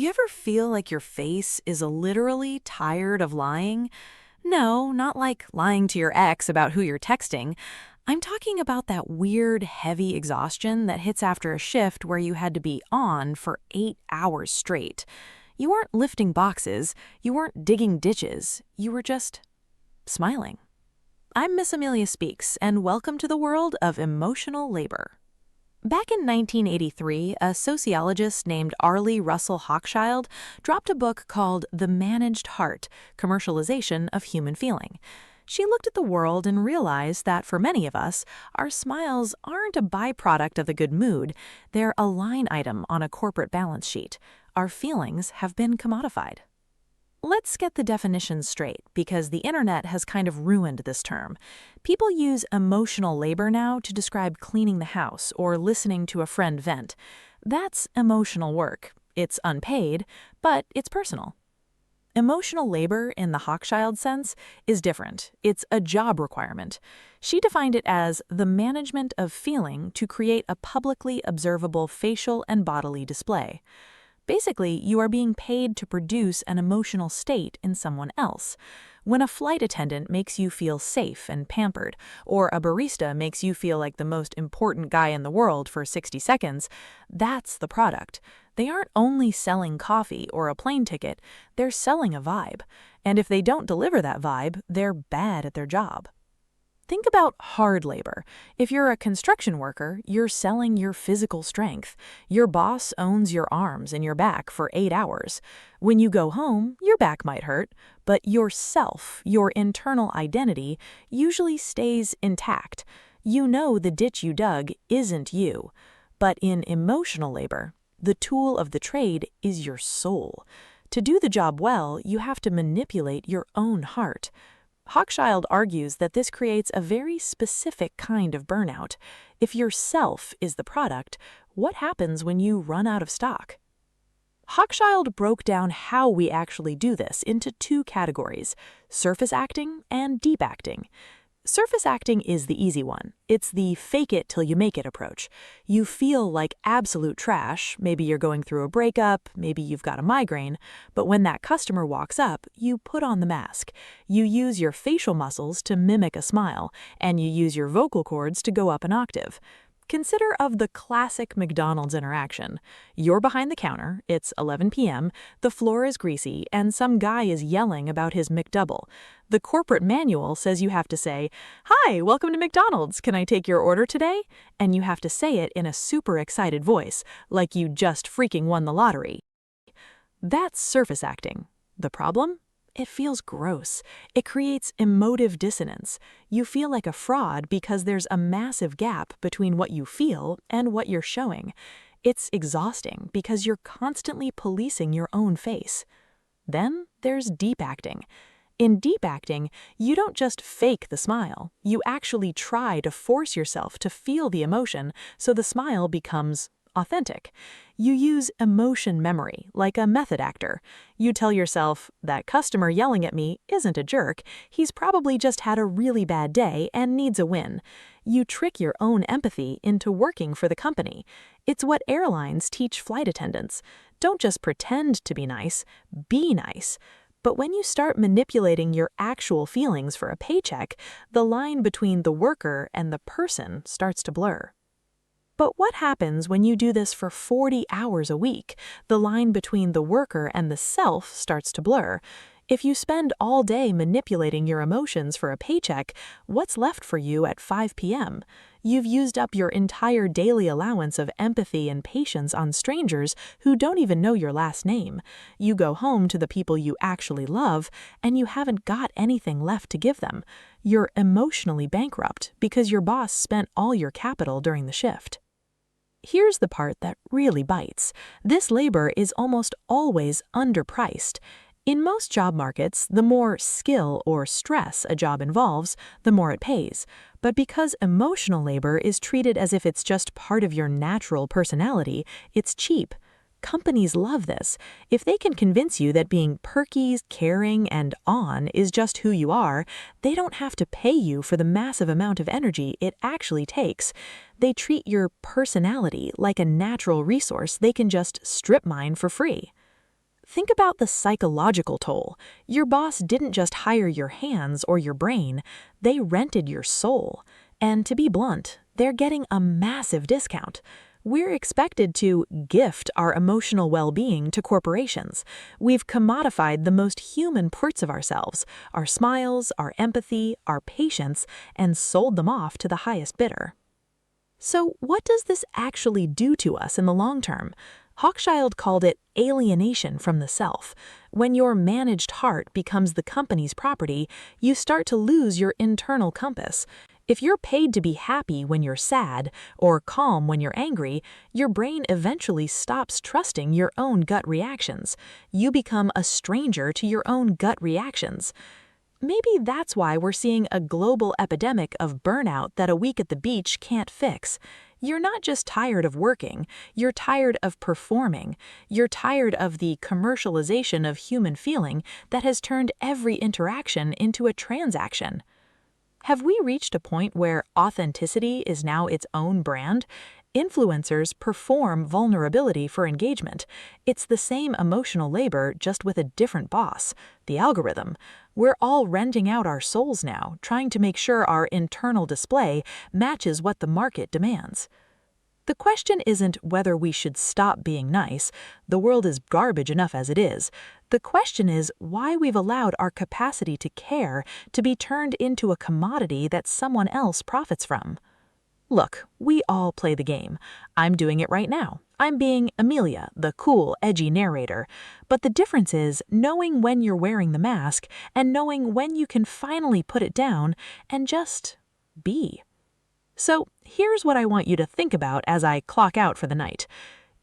you ever feel like your face is literally tired of lying? No, not like lying to your ex about who you're texting. I'm talking about that weird, heavy exhaustion that hits after a shift where you had to be on for 8 hours straight. You weren't lifting boxes, you weren't digging ditches, you were just smiling. I'm Miss Amelia Speaks, and welcome to the world of emotional labor. Back in 1983, a sociologist named Arlie Russell Hochschild dropped a book called The Managed Heart, Commercialization of Human Feeling. She looked at the world and realized that for many of us, our smiles aren't a byproduct of the good mood, they're a line item on a corporate balance sheet. Our feelings have been commodified. Let's get the definitions straight, because the internet has kind of ruined this term. People use emotional labor now to describe cleaning the house or listening to a friend vent. That's emotional work. It's unpaid, but it's personal. Emotional labor, in the Hochschild sense, is different. It's a job requirement. She defined it as the management of feeling to create a publicly observable facial and bodily display. Basically, you are being paid to produce an emotional state in someone else. When a flight attendant makes you feel safe and pampered, or a barista makes you feel like the most important guy in the world for 60 seconds, that's the product. They aren't only selling coffee or a plane ticket, they're selling a vibe. And if they don't deliver that vibe, they're bad at their job. Think about hard labor. If you're a construction worker, you're selling your physical strength. Your boss owns your arms and your back for 8 hours. When you go home, your back might hurt, but yourself, your internal identity, usually stays intact. You know the ditch you dug isn't you. But in emotional labor, the tool of the trade is your soul. To do the job well, you have to manipulate your own heart. Hochschild argues that this creates a very specific kind of burnout. If your self is the product, what happens when you run out of stock? Hochschild broke down how we actually do this into two categories: surface acting and deep acting. Surface acting is the easy one. It's the fake it till you make it approach. You feel like absolute trash, maybe you're going through a breakup, maybe you've got a migraine, but when that customer walks up, you put on the mask. You use your facial muscles to mimic a smile, and you use your vocal cords to go up an octave. Consider of the classic McDonald's interaction. You're behind the counter, it's 11 p.m., the floor is greasy, and some guy is yelling about his McDouble. The corporate manual says you have to say, "Hi, welcome to McDonald's, can I take your order today?" And you have to say it in a super excited voice, like you just freaking won the lottery. That's surface acting. The problem? It feels gross. It creates emotive dissonance. You feel like a fraud because there's a massive gap between what you feel and what you're showing. It's exhausting because you're constantly policing your own face. Then there's deep acting. In deep acting, you don't just fake the smile. You actually try to force yourself to feel the emotion so the smile becomes authentic. You use emotion memory, like a method actor. You tell yourself, that customer yelling at me isn't a jerk, he's probably just had a really bad day and needs a win. You trick your own empathy into working for the company. It's what airlines teach flight attendants. Don't just pretend to be nice, be nice. But when you start manipulating your actual feelings for a paycheck, the line between the worker and the person starts to blur. But what happens when you do this for 40 hours a week? The line between the worker and the self starts to blur. If you spend all day manipulating your emotions for a paycheck, what's left for you at 5 p.m.? You've used up your entire daily allowance of empathy and patience on strangers who don't even know your last name. You go home to the people you actually love, and you haven't got anything left to give them. You're emotionally bankrupt because your boss spent all your capital during the shift. Here's the part that really bites. This labor is almost always underpriced. In most job markets, the more skill or stress a job involves, the more it pays. But because emotional labor is treated as if it's just part of your natural personality, it's cheap. Companies love this. If they can convince you that being perky, caring, and on is just who you are, they don't have to pay you for the massive amount of energy it actually takes. They treat your personality like a natural resource they can just strip mine for free. Think about the psychological toll. Your boss didn't just hire your hands or your brain, they rented your soul. And to be blunt, they're getting a massive discount. We're expected to gift our emotional well-being to corporations. We've commodified the most human parts of ourselves, our smiles, our empathy, our patience, and sold them off to the highest bidder. So what does this actually do to us in the long term? Hochschild called it alienation from the self. When your managed heart becomes the company's property, you start to lose your internal compass. If you're paid to be happy when you're sad or calm when you're angry, your brain eventually stops trusting your own gut reactions. You become a stranger to your own gut reactions. Maybe that's why we're seeing a global epidemic of burnout that a week at the beach can't fix. You're not just tired of working, you're tired of performing. You're tired of the commercialization of human feeling that has turned every interaction into a transaction. Have we reached a point where authenticity is now its own brand? Influencers perform vulnerability for engagement. It's the same emotional labor, just with a different boss, the algorithm. We're all renting out our souls now, trying to make sure our internal display matches what the market demands. The question isn't whether we should stop being nice. The world is garbage enough as it is. The question is why we've allowed our capacity to care to be turned into a commodity that someone else profits from. Look, we all play the game. I'm doing it right now. I'm being Amelia, the cool, edgy narrator. But the difference is knowing when you're wearing the mask and knowing when you can finally put it down and just be. So here's what I want you to think about as I clock out for the night.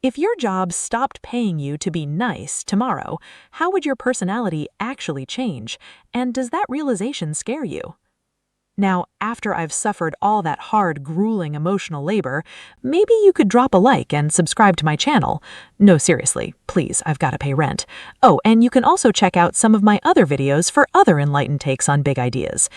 If your job stopped paying you to be nice tomorrow, how would your personality actually change? And does that realization scare you? Now, after I've suffered all that hard, grueling emotional labor, maybe you could drop a like and subscribe to my channel. No, seriously, please, I've got to pay rent. Oh, and you can also check out some of my other videos for other enlightened takes on big ideas.